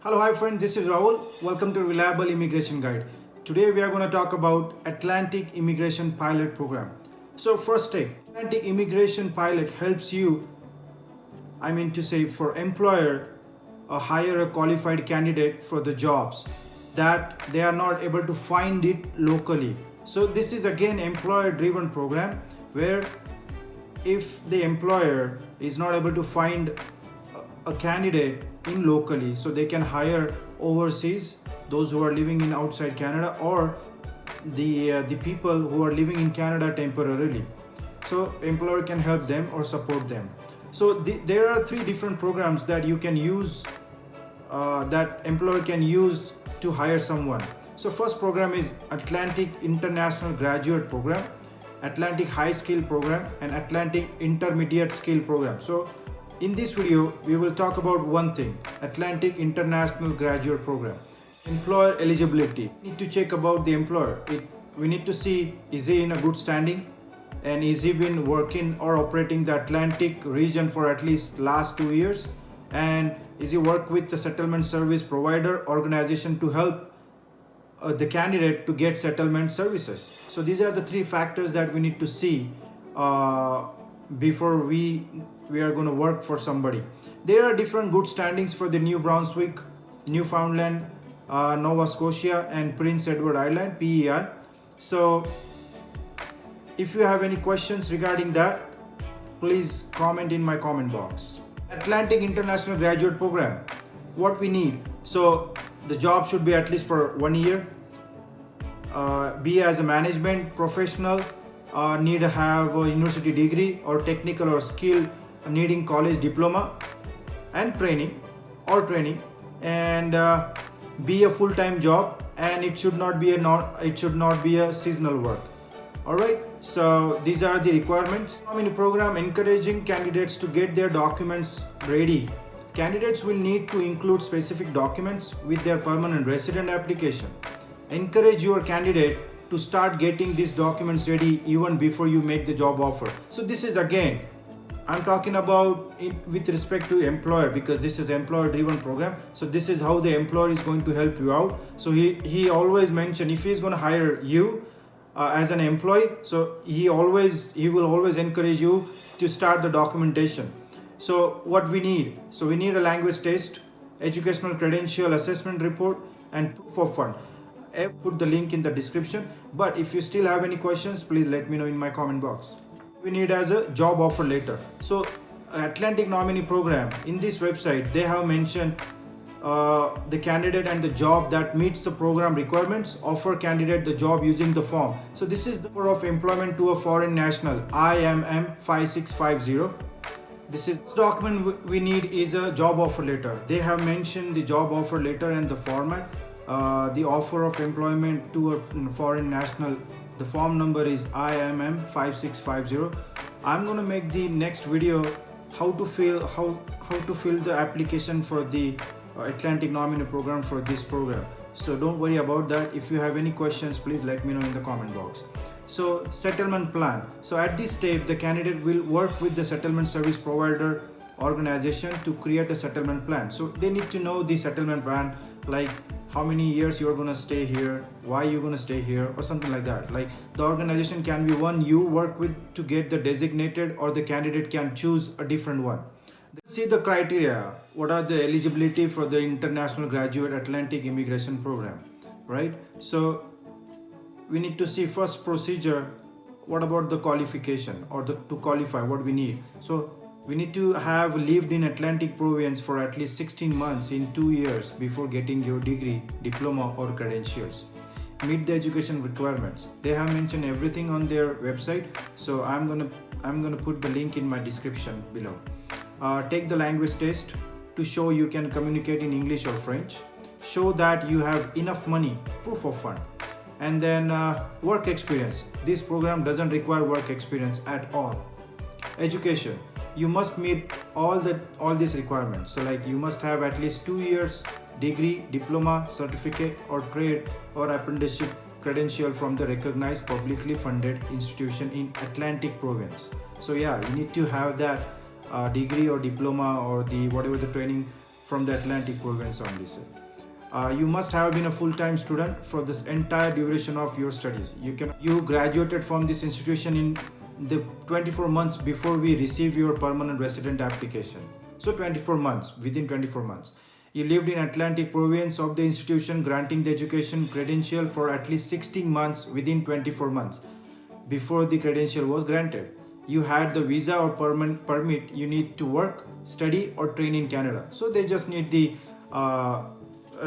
Hello, hi friends, this is Rahul. Welcome to Reliable Immigration Guide. Today we are going to talk about Atlantic Immigration Pilot Program. So first step, Atlantic Immigration Pilot helps you, for employer, hire a qualified candidate for the jobs that they are not able to find it locally. So this is again employer driven program where if the employer is not able to find a candidate in locally, so they can hire overseas, those who are living in outside Canada, or the people who are living in Canada temporarily. So employer can help them or support them. So there are three different programs that you can use, that employer can use to hire someone. So first program is Atlantic International Graduate Program, Atlantic High Skill Program, and Atlantic Intermediate Skill Program. So in this video, we will talk about one thing, Atlantic International Graduate Program. Employer eligibility. We need to check about the employer. We need to see, is he in a good standing? And is he been working or operating the Atlantic region for at least last 2 years? And is he work with the settlement service provider organization to help the candidate to get settlement services? So these are the three factors that we need to see before we are going to work for somebody. There are different good standings for the New Brunswick, Newfoundland, Nova Scotia, and Prince Edward Island, PEI. So if you have any questions regarding that, please comment in my comment box. Atlantic International Graduate Program, what we need. So the job should be at least for 1 year, be as a management professional, need to have a university degree or technical or skill needing college diploma and training, and be a full-time job, and it should not be a seasonal work. All right, so these are the requirements. Nominee program encouraging candidates to get their documents ready. Candidates will need to include specific documents with their permanent resident application. Encourage your candidate to start getting these documents ready even before you make the job offer. So this is again, I'm talking about it with respect to employer, because this is employer driven program. So this is how the employer is going to help you out. So he always mention, if he's going to hire you as an employee, so he will always encourage you to start the documentation. So what we need, so we need a language test, educational credential assessment report, and proof of fund. I put the link in the description, but if you still have any questions, please let me know in my comment box. We need as a job offer letter. So Atlantic Nominee Program, in this website they have mentioned the candidate and the job that meets the program requirements, offer candidate the job using the form. So this is the offer of employment to a foreign national, IMM 5650. This document we need is a job offer letter. They have mentioned the job offer letter and the format. The offer of employment to a foreign national, the form number is IMM 5650. I'm going to make the next video how to fill the application for the Atlantic Nominee Program for this program. So don't worry about that. If you have any questions, please let me know in the comment box. So settlement plan. So at this step, the candidate will work with the settlement service provider organization to create a settlement plan. So they need to know the settlement plan, like how many years you're going to stay here, why you're going to stay here, or something like that. Like the organization can be one you work with to get the designated, or the candidate can choose a different one. See the criteria, what are the eligibility for the International Graduate Atlantic Immigration Program, right? So we need to see first procedure, what about the qualification, or to qualify what we need. So we need to have lived in Atlantic province for at least 16 months in 2 years before getting your degree, diploma, or credentials. Meet the education requirements. They have mentioned everything on their website, so I'm gonna put the link in my description below. Take the language test to show you can communicate in English or French. Show that you have enough money, proof of fund. And then work experience. This program doesn't require work experience at all. Education. You must meet all these requirements. So like you must have at least 2 years degree, diploma, certificate, or trade or apprenticeship credential from the recognized publicly funded institution in Atlantic province. So yeah, you need to have that degree or diploma or the whatever the training from the Atlantic province only, sir. You must have been a full-time student for this entire duration of your studies. You graduated from this institution in the 24 months before we receive your permanent resident application. So 24 months, within 24 months. You lived in Atlantic province of the institution granting the education credential for at least 16 months within 24 months before the credential was granted. You had the visa or permit you need to work, study or train in Canada. So they just need the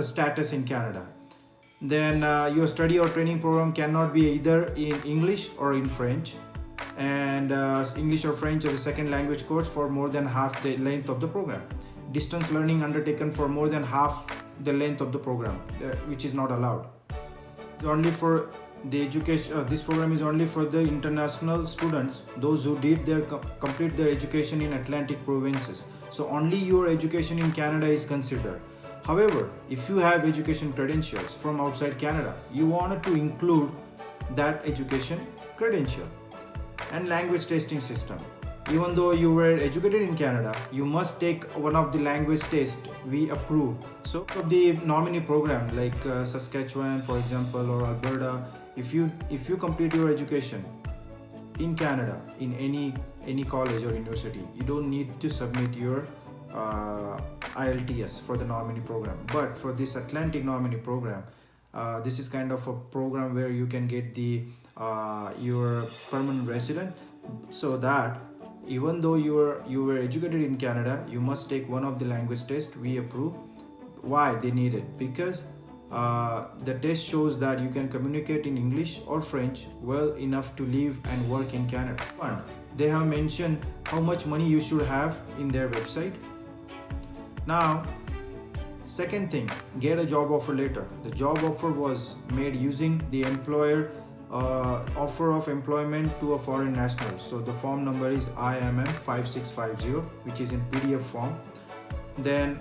status in Canada. Then your study or training program cannot be either in English or in French, and English or French as a second language course for more than half the length of the program. Distance learning undertaken for more than half the length of the program, which is not allowed. It's only for the education. This program is only for the international students, those who did complete their education in Atlantic provinces. So only your education in Canada is considered. However, if you have education credentials from outside Canada, you wanted to include that education credential. And language testing system. Even though you were educated in Canada, you must take one of the language tests we approve. So the nominee program like Saskatchewan, for example, or Alberta, if you complete your education in Canada in any college or university, you don't need to submit your IELTS for the nominee program. But for this Atlantic nominee program, this is kind of a program where you can get the your permanent resident, so that even though you were educated in Canada, you must take one of the language tests we approve. Why they need it? Because the test shows that you can communicate in English or French well enough to live and work in Canada. And they have mentioned how much money you should have in their website. Now, second thing, get a job offer letter. The job offer was made using the employer offer of employment to a foreign national. So the form number is IMM 5650, which is in PDF form. Then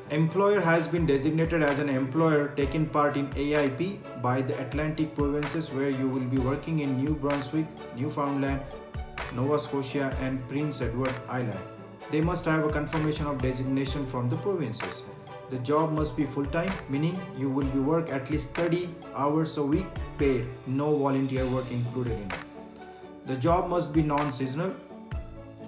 employer has been designated as an employer taking part in AIP by the Atlantic provinces where you will be working in New Brunswick, Newfoundland, Nova Scotia and Prince Edward Island. They must have a confirmation of designation from the provinces. The job must be full-time, meaning you will be work at least 30 hours a week paid, no volunteer work included in it. The job must be non-seasonal.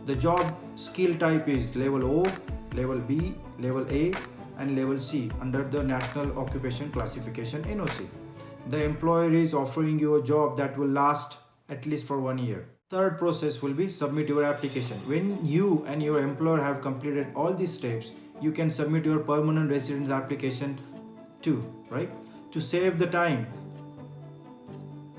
The job skill type is level O, level B, level A and level C under the National Occupation Classification NOC. The employer is offering you a job that will last at least for 1 year. Third process will be submit your application. When you and your employer have completed all these steps, you can submit your permanent residence application too, right? To save the time,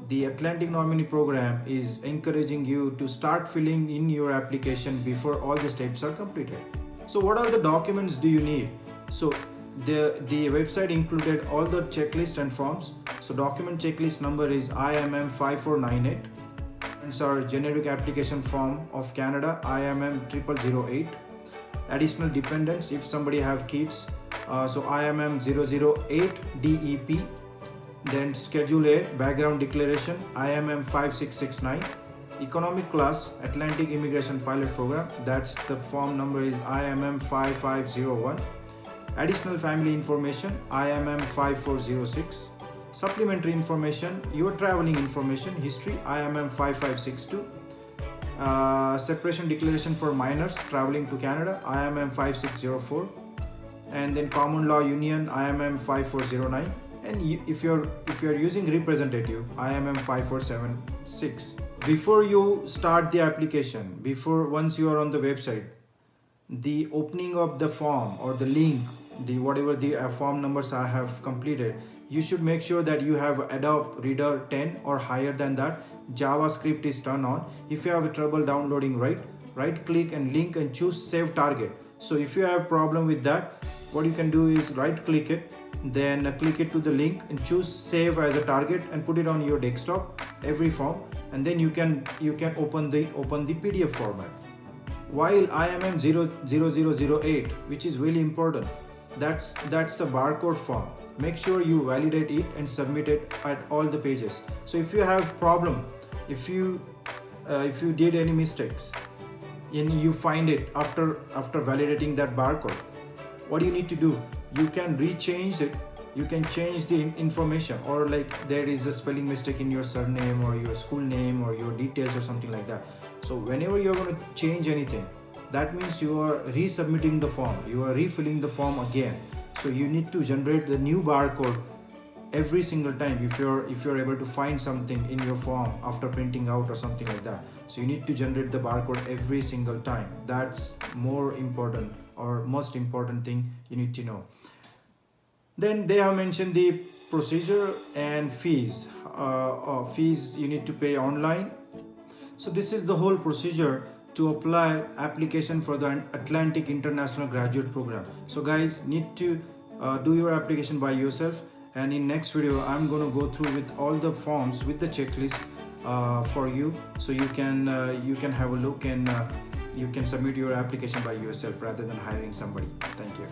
the Atlantic nominee program is encouraging you to start filling in your application before all the steps are completed. So what are the documents do you need? So the website included all the checklist and forms. So document checklist number is IMM 5498. And our generic application form of Canada IMM 0008. Additional dependents if somebody have kids, so IMM 008 DEP. Then Schedule A background declaration IMM 5669. Economic class Atlantic Immigration Pilot Program, that's the form number is IMM 5501. Additional family information IMM 5406. Supplementary information, your traveling information history IMM 5562. Separation declaration for minors traveling to Canada IMM 5604, and then common law union IMM 5409, and if you're using representative IMM 5476. Before you start the application, once you are on the website, the opening of the form or the link, whatever the form numbers I have completed, you should make sure that you have Adobe Reader 10 or higher than that. JavaScript is turned on. If you have trouble downloading, right click and link and choose save target. So if you have problem with that, what you can do is right click it, then click it to the link and choose save as a target and put it on your desktop, every form, and then you can open the PDF format. While IMM 0008, which is really important, that's the barcode form. Make sure you validate it and submit it at all the pages. So if you have problem, if you did any mistakes, and you find it after validating that barcode, what do you need to do? You can rechange it. You can change the information, or like there is a spelling mistake in your surname or your school name or your details or something like that. So whenever you're going to change anything, that means you are resubmitting the form, you are refilling the form again. So you need to generate the new barcode every single time if you're able to find something in your form after printing out or something like that. So you need to generate the barcode every single time. That's more important, or most important thing you need to know. Then they have mentioned the procedure and fees. Fees you need to pay online. So this is the whole procedure to apply application for the Atlantic International Graduate Program. So guys, need to do your application by yourself, and in next video I'm going to go through with all the forms with the checklist for you, so you can have a look, and you can submit your application by yourself rather than hiring somebody. Thank you.